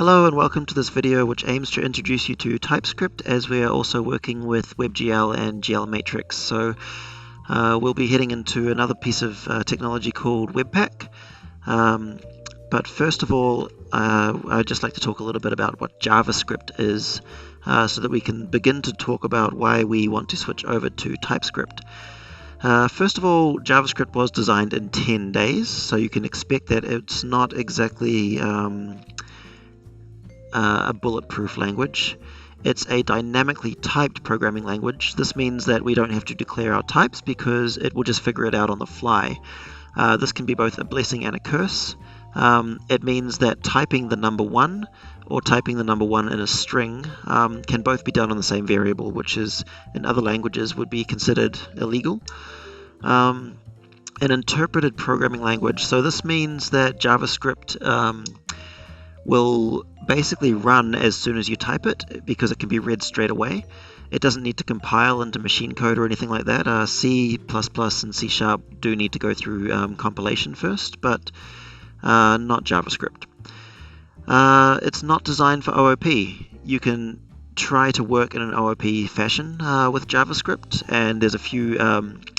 Hello and welcome to this video which aims to introduce you to TypeScript, as we are also working with WebGL and GLMatrix. So we'll be heading into another piece of technology called Webpack. But first of all, I'd just like to talk a little bit about what JavaScript is, so that we can begin to talk about why we want to switch over to TypeScript. First of all, JavaScript was designed in 10 days, so you can expect that it's not exactly a bulletproof language. It's a dynamically typed programming language. This means that we don't have to declare our types because it will just figure it out on the fly. This can be both a blessing and a curse. It means that typing the number 1 or typing the number 1 in a string can both be done on the same variable, which is in other languages would be considered illegal. An interpreted programming language. So this means that JavaScript will basically run as soon as you type it because it can be read straight away. It doesn't need to compile into machine code or anything like that. C++ and C# do need to go through compilation first, but not JavaScript. It's not designed for OOP. You can try to work in an OOP fashion with JavaScript, and there's a few,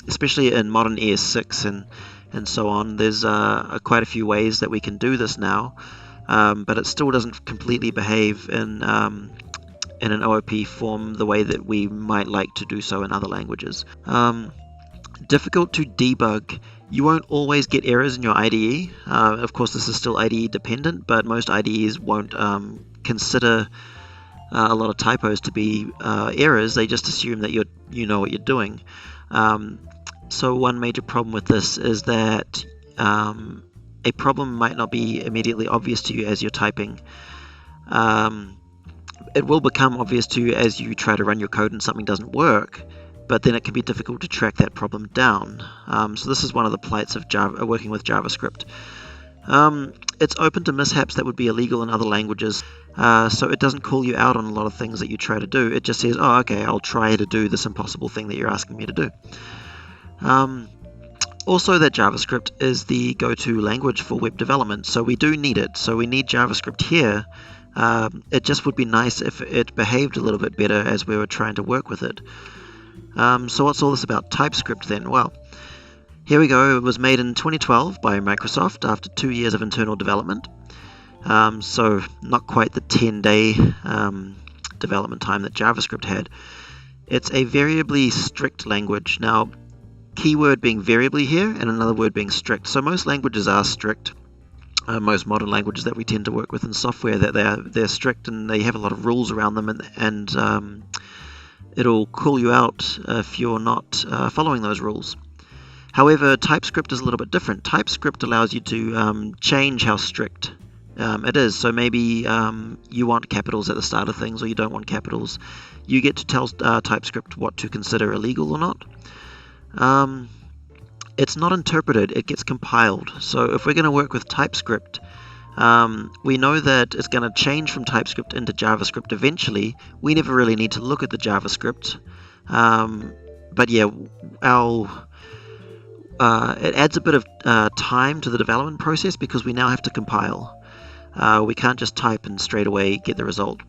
especially in modern ES6 and so on, there's quite a few ways that we can do this now. But it still doesn't completely behave in an OOP form the way that we might like to do so in other languages. Difficult to debug. You won't always get errors in your IDE. Of course, this is still IDE dependent, but most IDEs won't consider a lot of typos to be errors. They just assume that you know what you're doing. So one major problem with this is that a problem might not be immediately obvious to you as you're typing. It will become obvious to you as you try to run your code and something doesn't work, but then it can be difficult to track that problem down. So this is one of the plights of working with JavaScript. It's open to mishaps that would be illegal in other languages, so it doesn't call you out on a lot of things that you try to do. It just says, oh, okay, I'll try to do this impossible thing that you're asking me to do. Also, that JavaScript is the go-to language for web development, so we do need it. So we need JavaScript here. It just would be nice if it behaved a little bit better as we were trying to work with it. So what's all this about TypeScript then? Well, here we go. It was made in 2012 by Microsoft after 2 years of internal development. So not quite the 10-day development time that JavaScript had. It's a variably strict language. Now, keyword being variably here and another word being strict. So most languages are strict. Most modern languages that we tend to work with in software, that they're strict and they have a lot of rules around them, and it'll call you out if you're not following those rules. However, TypeScript is a little bit different. TypeScript allows you to change how strict it is. So maybe you want capitals at the start of things or you don't want capitals. You get to tell TypeScript what to consider illegal or not. It's not interpreted, it gets compiled. So if we're going to work with TypeScript, we know that it's going to change from TypeScript into JavaScript eventually. We never really need to look at the JavaScript. But yeah, it adds a bit of time to the development process because we now have to compile. We can't just type and straight away get the result.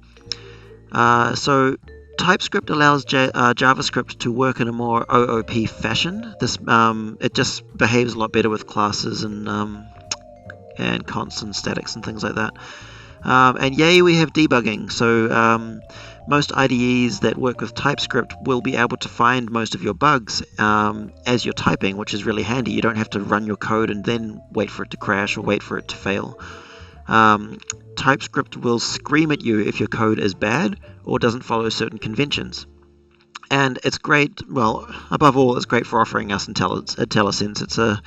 So TypeScript allows JavaScript to work in a more OOP fashion. This it just behaves a lot better with classes and consts and statics and things like that. And yay, we have debugging. So most IDEs that work with TypeScript will be able to find most of your bugs as you're typing, which is really handy. You don't have to run your code and then wait for it to crash or wait for it to fail. TypeScript will scream at you if your code is bad or doesn't follow certain conventions. And it's great, well, above all, it's great for offering us IntelliSense. It's a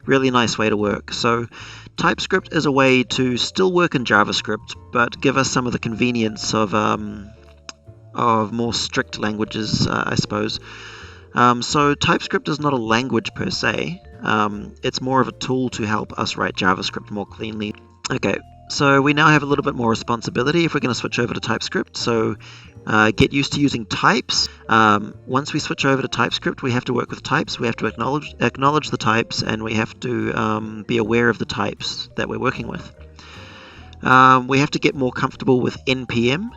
really nice way to work. So TypeScript is a way to still work in JavaScript, but give us some of the convenience of more strict languages, I suppose. So TypeScript is not a language per se. It's more of a tool to help us write JavaScript more cleanly. Okay, so we now have a little bit more responsibility if we're going to switch over to TypeScript. So get used to using types. Once we switch over to TypeScript, we have to work with types. We have to acknowledge the types, and we have to be aware of the types that we're working with. We have to get more comfortable with NPM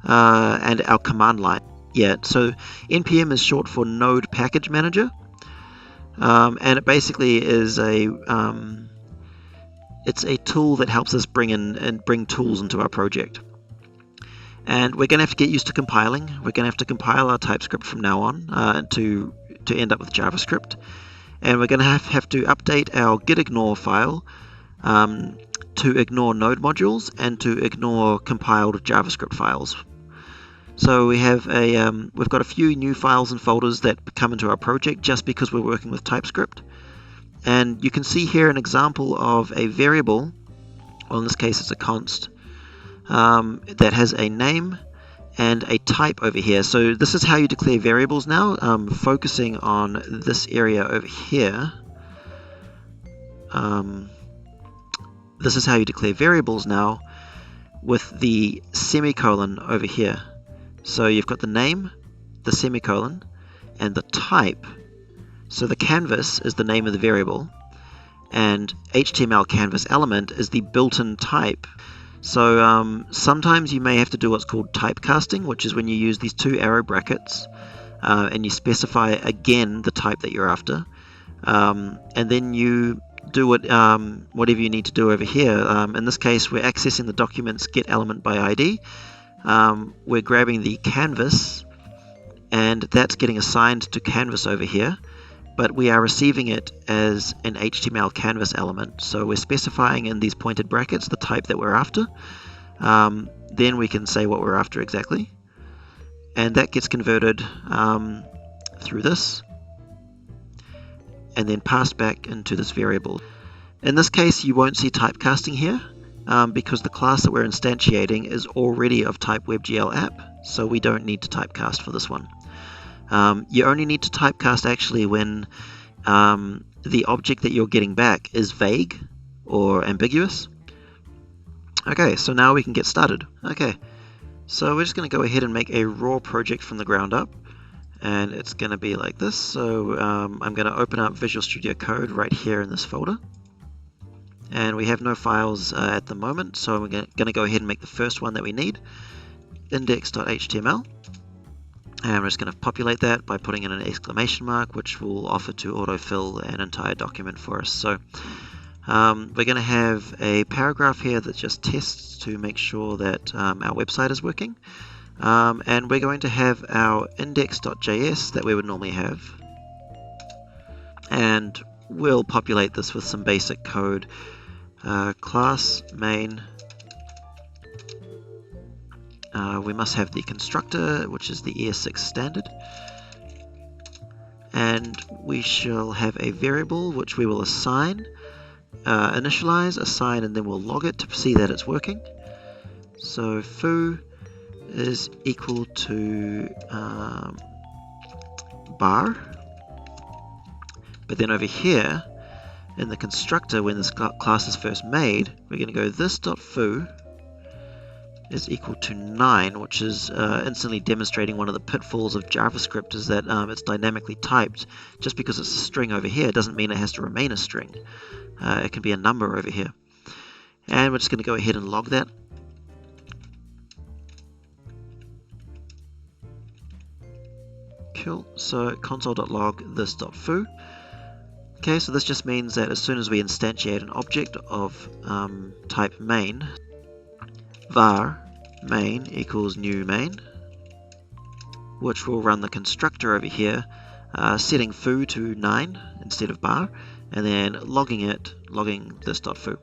and our command line. Yeah, so NPM is short for Node Package Manager, and it basically is it's a tool that helps us bring tools into our project. And we're going to have to get used to compiling. We're going to have to compile our TypeScript from now on to end up with JavaScript. And we're going to have to update our gitignore file to ignore node modules and to ignore compiled JavaScript files. So we've got a few new files and folders that come into our project just because we're working with TypeScript. And you can see here an example of a variable, well in this case it's a const, that has a name and a type over here. So this is how you declare variables now, focusing on this area over here. This is how you declare variables now with the semicolon over here. So you've got the name, the semicolon, and the type. So the canvas is the name of the variable, and HTML canvas element is the built-in type. So sometimes you may have to do what's called typecasting, which is when you use these two arrow brackets and you specify again the type that you're after, and then you do whatever you need to do over here. In this case, we're accessing the documents get element by ID. We're grabbing the canvas, and that's getting assigned to canvas over here, but we are receiving it as an HTML canvas element. So we're specifying in these pointed brackets the type that we're after. Then we can say what we're after exactly, and that gets converted through this and then passed back into this variable. In this case, you won't see typecasting here because the class that we're instantiating is already of type WebGL app, so we don't need to typecast for this one. You only need to typecast actually when the object that you're getting back is vague or ambiguous. Okay, so now we can get started. Okay, so we're just going to go ahead and make a raw project from the ground up. And it's going to be like this. So I'm going to open up Visual Studio Code right here in this folder. And we have no files at the moment, so we're going to go ahead and make the first one that we need, index.html. And we're just going to populate that by putting in an exclamation mark, which will offer to autofill an entire document for us. So we're going to have a paragraph here that just tests to make sure that our website is working. And we're going to have our index.js that we would normally have, and we'll populate this with some basic code. Class main, we must have the constructor, which is the ES6 standard, and we shall have a variable which we will assign, initialize, assign, and then we'll log it to see that it's working. So foo is equal to bar, but then over here in the constructor, when this class is first made, we're going to go this.foo is equal to 9, which is instantly demonstrating one of the pitfalls of JavaScript, is that it's dynamically typed. Just because it's a string over here doesn't mean it has to remain a string. It can be a number over here, and we're just going to go ahead and log that. Cool. So console.log this.foo. Okay, so this just means that as soon as we instantiate an object of type main, var main equals new main, which will run the constructor over here, setting foo to 9 instead of bar, and then logging this.foo.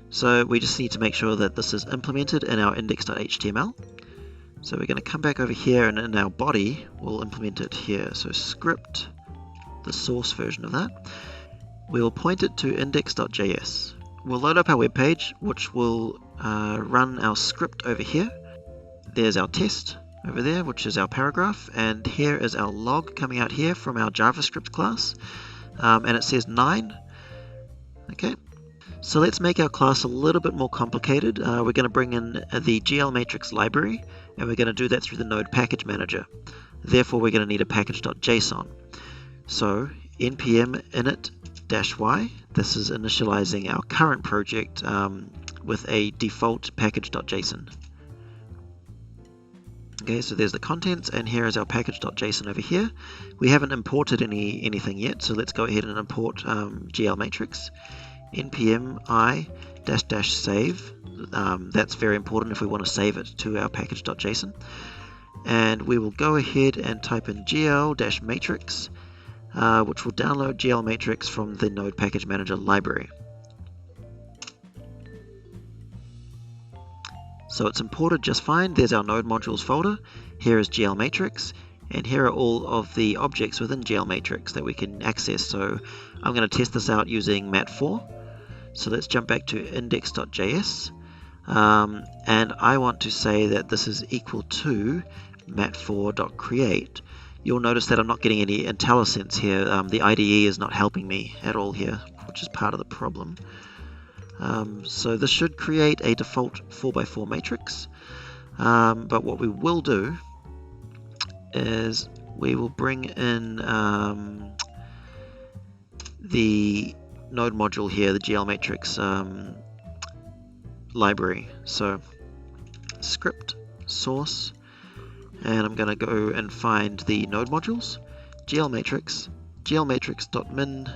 So we just need to make sure that this is implemented in our index.html. So we're going to come back over here, and in our body we'll implement it here. So script, the source version of that, we will point it to index.js. We'll load up our web page, which will run our script over here. There's our test over there, which is our paragraph, and here is our log coming out here from our JavaScript class, and it says 9. Okay, so let's make our class a little bit more complicated. We're going to bring in the GLMatrix library, and we're going to do that through the Node Package Manager. Therefore, we're going to need a package.json. So npm init -y. This is initializing our current project with a default package.json. Okay, so there's the contents, and here is our package.json over here. We haven't imported anything yet, so let's go ahead and import GLMatrix. NPM I -- save. That's very important if we want to save it to our package.json. And we will go ahead and type in GL-matrix, which will download GLMatrix from the Node Package Manager library. So it's imported just fine. There's our node modules folder. Here is GLMatrix, and here are all of the objects within GLMatrix that we can access. So I'm going to test this out using mat4. So let's jump back to index.js, and I want to say that this is equal to mat4.create. You'll notice that I'm not getting any IntelliSense here. The IDE is not helping me at all here, which is part of the problem. So this should create a default 4x4 matrix, but what we will do is we will bring in the node module here, the GLMatrix library. So script source, and I'm going to go and find the node modules, GLMatrix, glmatrix.min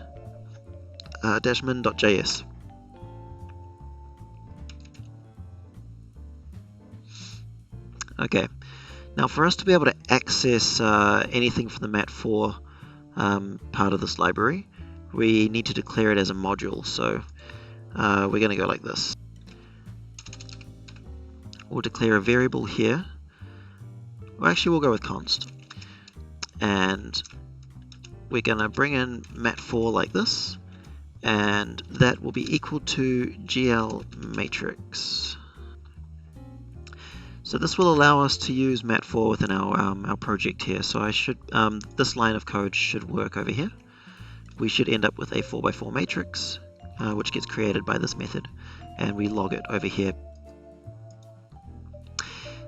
-min.js. Okay, now for us to be able to access anything from the mat4 part of this library, we need to declare it as a module. So we're going to go like this. We'll declare a variable here. Well, actually, we'll go with const. And we're going to bring in mat4 like this, and that will be equal to GLMatrix. So this will allow us to use mat4 within our project here. So I should this line of code should work over here. We should end up with a 4x4 matrix, which gets created by this method, and we log it over here.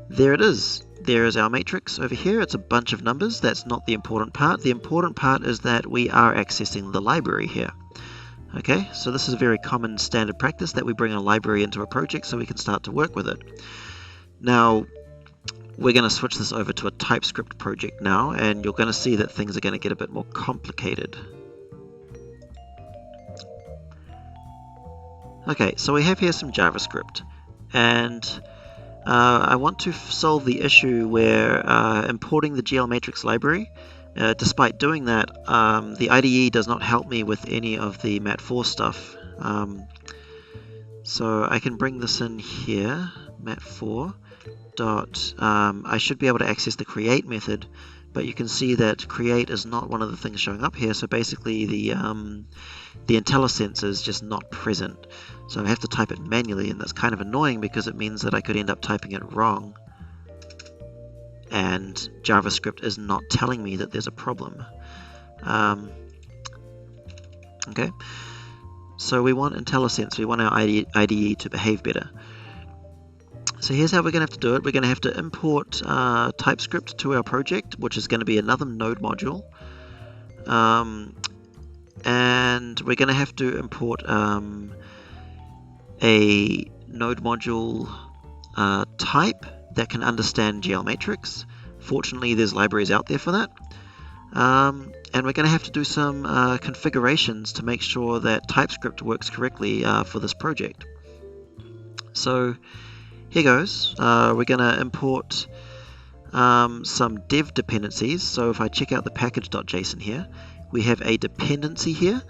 There it is. There is our matrix over here. It's a bunch of numbers. That's not the important part. The important part is that we are accessing the library here. Okay, so this is a very common standard practice that we bring a library into a project so we can start to work with it. Now, we're going to switch this over to a TypeScript project now, and you're going to see that things are going to get a bit more complicated. Okay, so we have here some JavaScript, and I want to solve the issue where importing the GLMatrix library. Despite doing that, the IDE does not help me with any of the mat4 stuff. So I can bring this in here, mat4. I should be able to access the create method, but you can see that create is not one of the things showing up here. So basically the IntelliSense is just not present. So I have to type it manually, and that's kind of annoying because it means that I could end up typing it wrong, and JavaScript is not telling me that there's a problem. Okay, so we want IntelliSense, we want our IDE to behave better. So here's how we're going to have to do it. We're going to have to import TypeScript to our project, which is going to be another node module. And we're going to have to import a node module type that can understand GLMatrix. Fortunately, there's libraries out there for that. And we're going to have to do some configurations to make sure that TypeScript works correctly for this project. So here goes. We're going to import some dev dependencies. So if I check out the package.json here, we have a dependency here,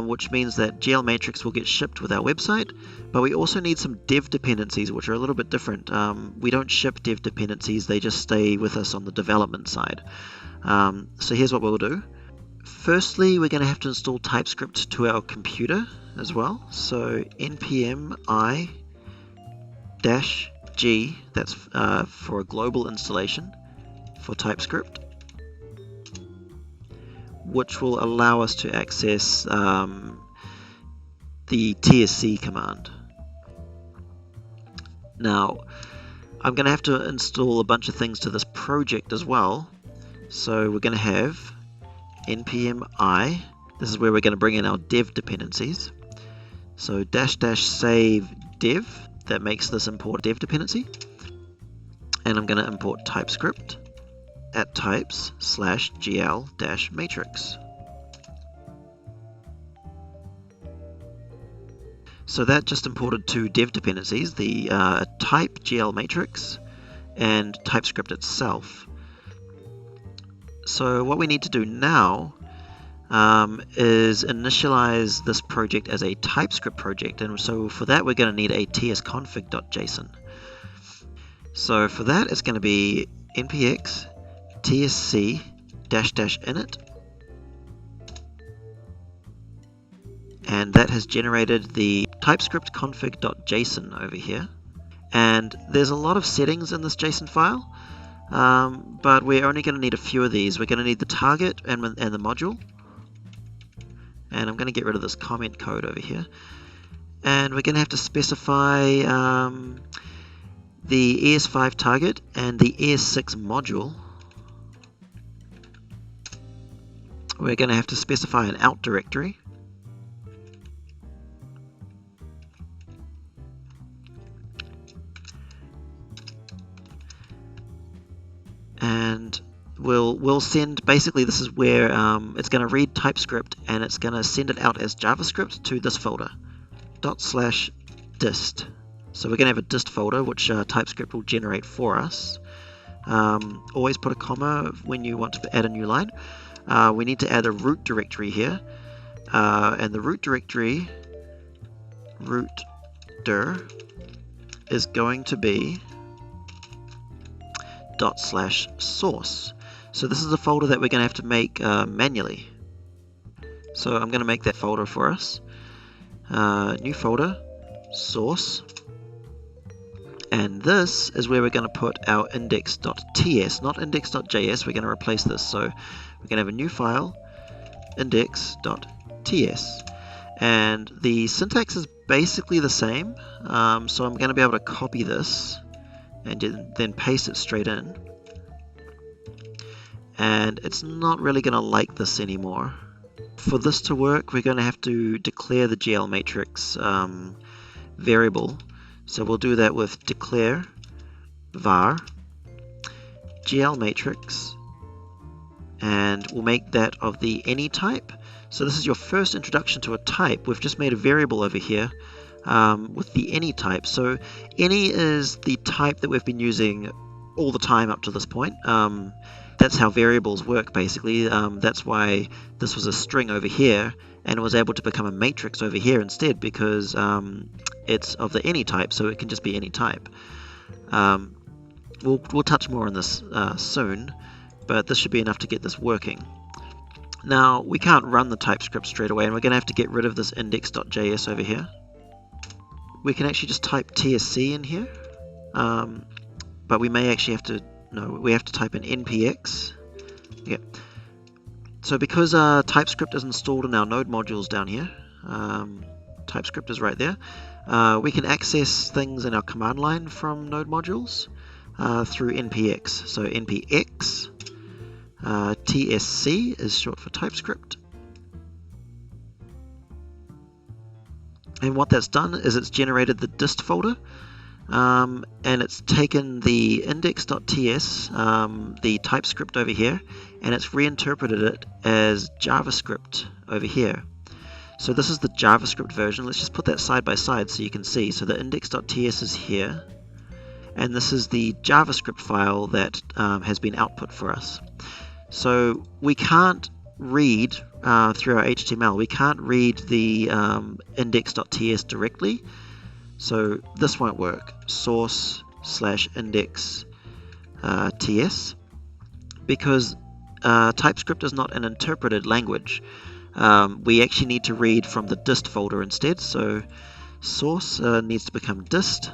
which means that GLMatrix will get shipped with our website, but we also need some dev dependencies, which are a little bit different. We don't ship dev dependencies, they just stay with us on the development side. So here's what we'll do. Firstly, we're going to have to install TypeScript to our computer as well. So npm i-g, that's for a global installation for TypeScript, which will allow us to access the tsc command. Now, I'm going to have to install a bunch of things to this project as well. So we're going to have npm i This is where we're going to bring in our dev dependencies. So --save dev, that makes this import dev dependency. And I'm going to import TypeScript at types/gl-matrix. So that just imported two dev dependencies, the type GLMatrix and TypeScript itself. So what we need to do now is initialize this project as a TypeScript project, and so for that we're going to need a tsconfig.json. So for that it's going to be npx tsc --init, and that has generated the TypeScript config.json over here. And there's a lot of settings in this JSON file, but we're only going to need a few of these. We're going to need the target and the module. And I'm going to get rid of this comment code over here. And we're going to have to specify the ES5 target and the ES6 module. We're going to have to specify an out directory. And we'll send, basically this is where it's going to read TypeScript and it's going to send it out as JavaScript to this folder, /dist. So we're going to have a dist folder which TypeScript will generate for us. Always put a comma when you want to add a new line. We need to add a root directory here, and the root directory, root_dir, is going to be /source. So this is a folder that we're going to have to make manually. So I'm going to make that folder for us. New folder, source. And this is where we're going to put our index.ts, not index.js. We're going to replace this. So we're going to have a new file, index.ts. And the syntax is basically the same. So I'm going to be able to copy this and then paste it straight in. And it's not really going to like this anymore. For this to work, we're going to have to declare the GLMatrix variable. So we'll do that with declare var GLMatrix, and we'll make that of the any type. So this is your first introduction to a type. We've just made a variable over here with the any type. So any is the type that we've been using all the time up to this point. That's how variables work, basically. That's why this was a string over here and it was able to become a matrix over here instead, because it's of the any type, so it can just be any type. We'll touch more on this soon, but this should be enough to get this working. Now we can't run the TypeScript straight away, and we're going to have to get rid of this index.js over here. We can actually just type TSC in here, but we may actually have to, no, we have to type in npx. Yeah. So because TypeScript is installed in our node modules down here, TypeScript is right there, we can access things in our command line from node modules through npx. So npx tsc is short for TypeScript. And what that's done is it's generated the dist folder, and it's taken the index.ts, the TypeScript over here, and it's reinterpreted it as JavaScript over here. So this is the JavaScript version. Let's just put that side by side so you can see. So the index.ts is here, and this is the JavaScript file that has been output for us. So we can't read through our HTML. We can't read the index.ts directly. So this won't work. Source/index ts, because TypeScript is not an interpreted language. We actually need to read from the dist folder instead. So source needs to become dist,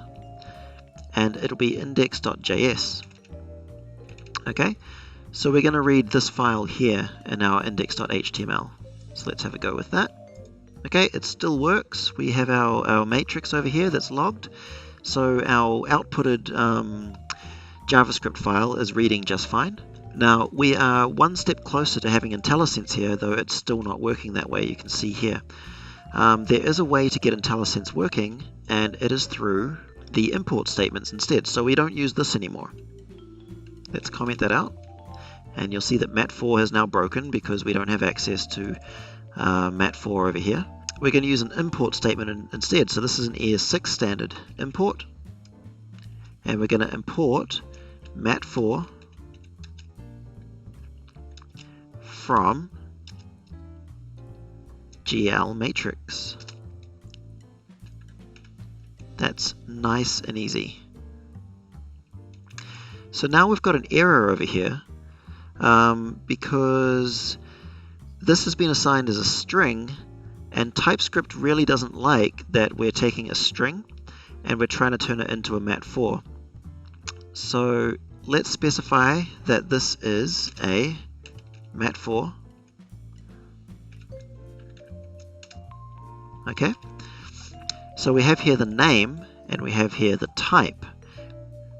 and it'll be index.js. Okay, so we're going to read this file here in our index.html. So let's have a go with that. Okay, it still works. We have our matrix over here that's logged. So our outputted JavaScript file is reading just fine. Now, we are one step closer to having IntelliSense here, though it's still not working that way, you can see here. There is a way to get IntelliSense working, and it is through the import statements instead, so we don't use this anymore. Let's comment that out, and you'll see that mat4 has now broken because we don't have access to mat4 over here. We're going to use an import statement instead, so this is an ES6 standard import, and we're going to import mat4 from GLMatrix. That's nice and easy. So now we've got an error over here because this has been assigned as a string, and TypeScript really doesn't like that we're taking a string and we're trying to turn it into a mat4. So let's specify that this is a mat4. Okay, so we have here the name and we have here the type.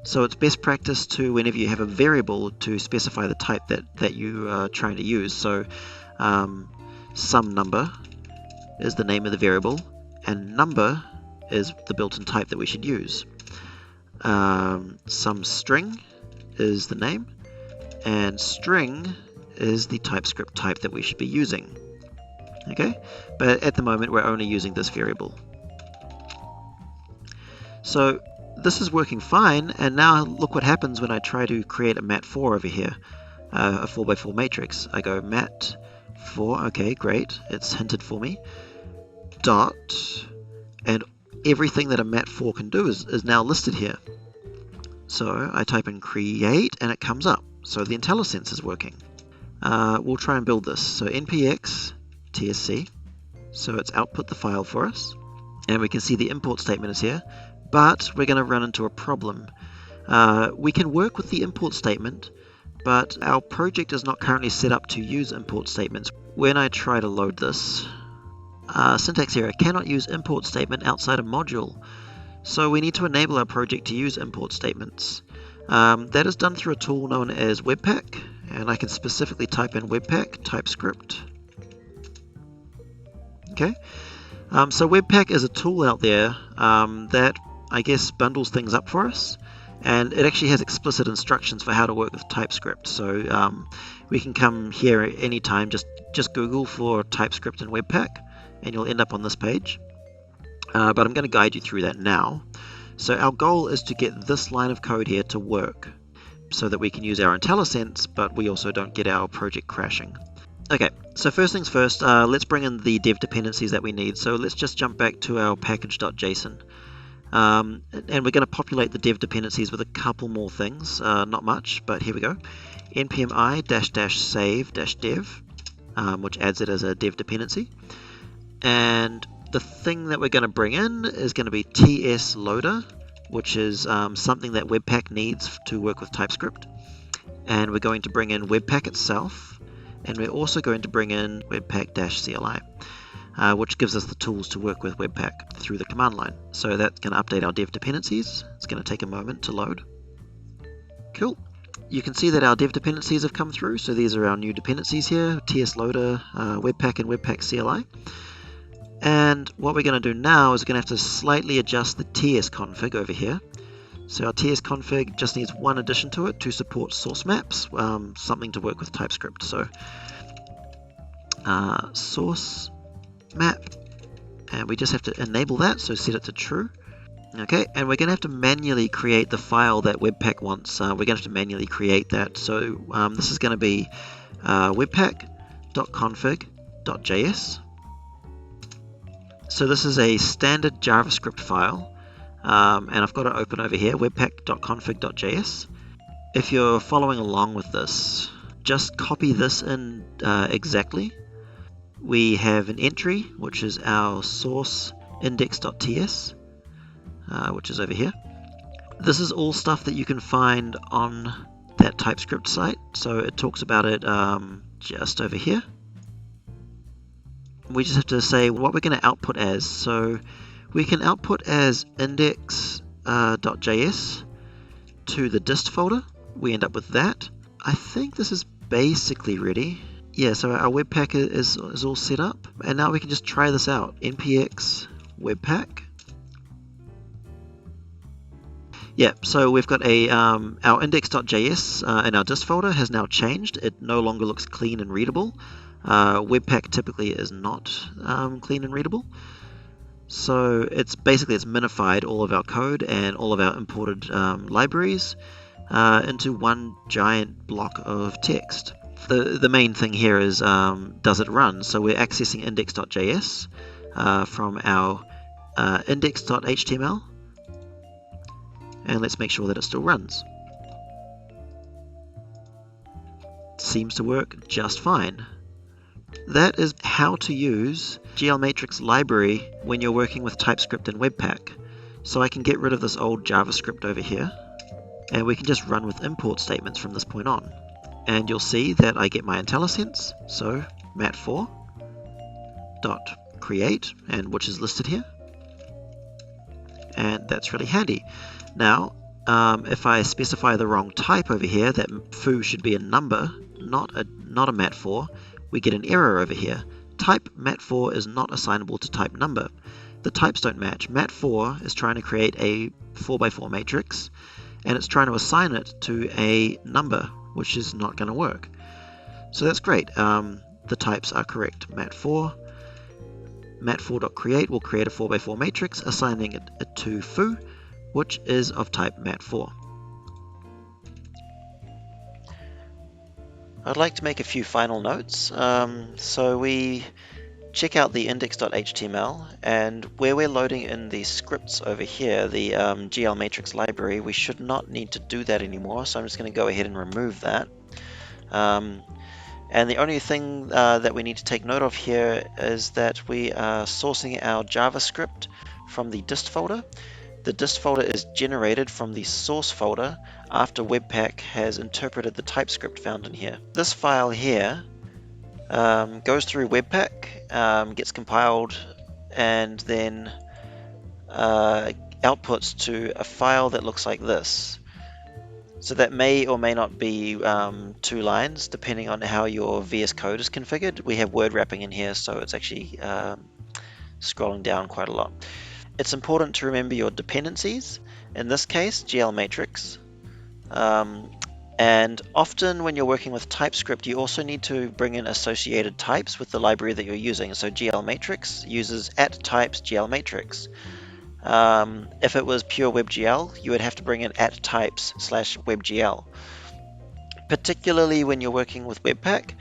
So it's best practice to, whenever you have a variable, to specify the type that you are trying to use. So some number is the name of the variable, and number is the built-in type that we should use. Some string is the name, and string is the TypeScript type that we should be using. Okay, but at the moment we're only using this variable. So this is working fine, and now look what happens when I try to create a mat4 over here, a 4x4 matrix. I go mat4, okay, great, it's hinted for me, dot, and everything that a mat4 can do is now listed here. So I type in create and it comes up. So the IntelliSense is working. We'll try and build this. So npx tsc, so it's output the file for us, and we can see the import statement is here, but we're going to run into a problem. We can work with the import statement, but our project is not currently set up to use import statements. When I try to load this, syntax error, cannot use import statement outside a module. So we need to enable our project to use import statements. That is done through a tool known as Webpack, and I can specifically type in Webpack TypeScript. Okay, so Webpack is a tool out there that I guess bundles things up for us, and it actually has explicit instructions for how to work with TypeScript. So we can come here at any time, just Google for TypeScript and Webpack, and you'll end up on this page. But I'm going to guide you through that now. So our goal is to get this line of code here to work so that we can use our IntelliSense, but we also don't get our project crashing. Okay, so first things first, let's bring in the dev dependencies that we need. So let's just jump back to our package.json. And we're going to populate the dev dependencies with a couple more things, not much, but here we go. npm i --save-dev, which adds it as a dev dependency. And the thing that we're going to bring in is going to be TS loader, which is something that Webpack needs to work with TypeScript. And we're going to bring in Webpack itself, and we're also going to bring in Webpack-CLI, which gives us the tools to work with Webpack through the command line. So that's going to update our dev dependencies. It's going to take a moment to load. Cool. You can see that our dev dependencies have come through. So these are our new dependencies here, TS loader, Webpack, and Webpack-CLI. And what we're going to do now is we're going to have to slightly adjust the TS config over here. So our TS config just needs one addition to it to support source maps, something to work with TypeScript. So source map, and we just have to enable that, so set it to true. Okay, and we're going to have to manually create the file that Webpack wants. We're going to have to manually create that. So this is going to be webpack.config.js. So this is a standard JavaScript file. And I've got it open over here, webpack.config.js. If you're following along with this, just copy this in exactly. We have an entry, which is our source index.ts, which is over here. This is all stuff that you can find on that TypeScript site, so it talks about it just over here. We just have to say what we're going to output as. So we can output as index.js to the dist folder. We end up with that. I think this is basically ready. Yeah, so our Webpack is all set up, and now we can just try this out. npx Webpack. Yeah, so we've got our index.js in our dist folder has now changed. It no longer looks clean and readable. Webpack typically is not clean and readable. So it's minified all of our code and all of our imported libraries into one giant block of text. The main thing here is does it run? So we're accessing index.js from our index.html, and let's make sure that it still runs. Seems to work just fine. That is how to use GLMatrix library when you're working with TypeScript and Webpack. So I can get rid of this old JavaScript over here, and we can just run with import statements from this point on. And you'll see that I get my IntelliSense, so mat4.create, and which is listed here. And that's really handy. Now, if I specify the wrong type over here, that foo should be a number, not a mat4, we get an error over here. Type mat4 is not assignable to type number. The types don't match. Mat4 is trying to create a 4x4 matrix, and it's trying to assign it to a number, which is not going to work. So that's great. The types are correct. mat4.create will create a 4x4 matrix, assigning it to foo, which is of type mat4. I'd like to make a few final notes. So we check out the index.html, and where we're loading in the scripts over here, the GLMatrix library, we should not need to do that anymore, so I'm just going to go ahead and remove that. And the only thing that we need to take note of here is that we are sourcing our JavaScript from the dist folder. The dist folder is generated from the source folder after Webpack has interpreted the TypeScript found in here. This file here goes through Webpack, gets compiled, and then outputs to a file that looks like this. So that may or may not be 2 lines, depending on how your VS Code is configured. We have word wrapping in here, so it's actually scrolling down quite a lot. It's important to remember your dependencies, in this case GLMatrix. And often when you're working with TypeScript, you also need to bring in associated types with the library that you're using. So GLMatrix uses @types GLMatrix. If it was pure WebGL, you would have to bring in @types/WebGL. Particularly when you're working with Webpack,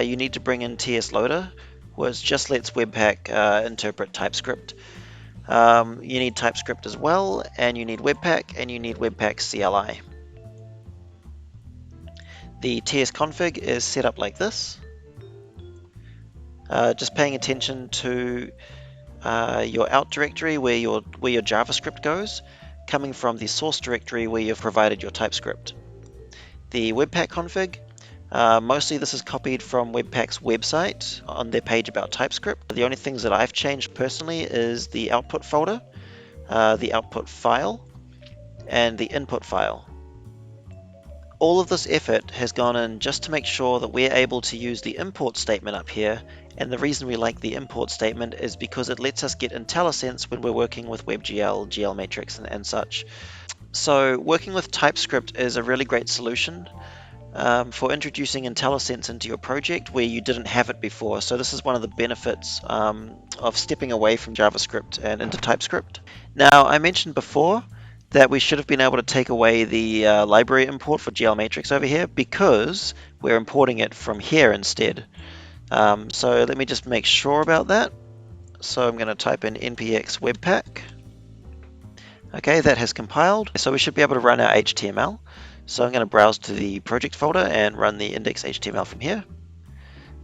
you need to bring in TSLoader, which just lets Webpack interpret TypeScript. You need TypeScript as well, and you need Webpack, and you need Webpack CLI. The tsconfig is set up like this. Just paying attention to your out directory where your JavaScript goes, coming from the source directory where you've provided your TypeScript. The Webpack config, mostly this is copied from Webpack's website on their page about TypeScript. The only things that I've changed personally is the output folder, the output file, and the input file. All of this effort has gone in just to make sure that we're able to use the import statement up here, and the reason we like the import statement is because it lets us get IntelliSense when we're working with WebGL, GLMatrix, and such. So working with TypeScript is a really great solution for introducing IntelliSense into your project where you didn't have it before. So this is one of the benefits of stepping away from JavaScript and into TypeScript. Now, I mentioned before that we should have been able to take away the library import for GLMatrix over here because we're importing it from here instead. So let me just make sure about that. So I'm going to type in npx Webpack. Okay, that has compiled. So we should be able to run our HTML. So I'm going to browse to the project folder and run the index.html from here.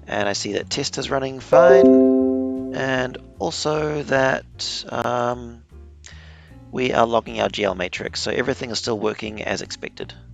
And I see that test is running fine. And also that we are logging our GLMatrix. So everything is still working as expected.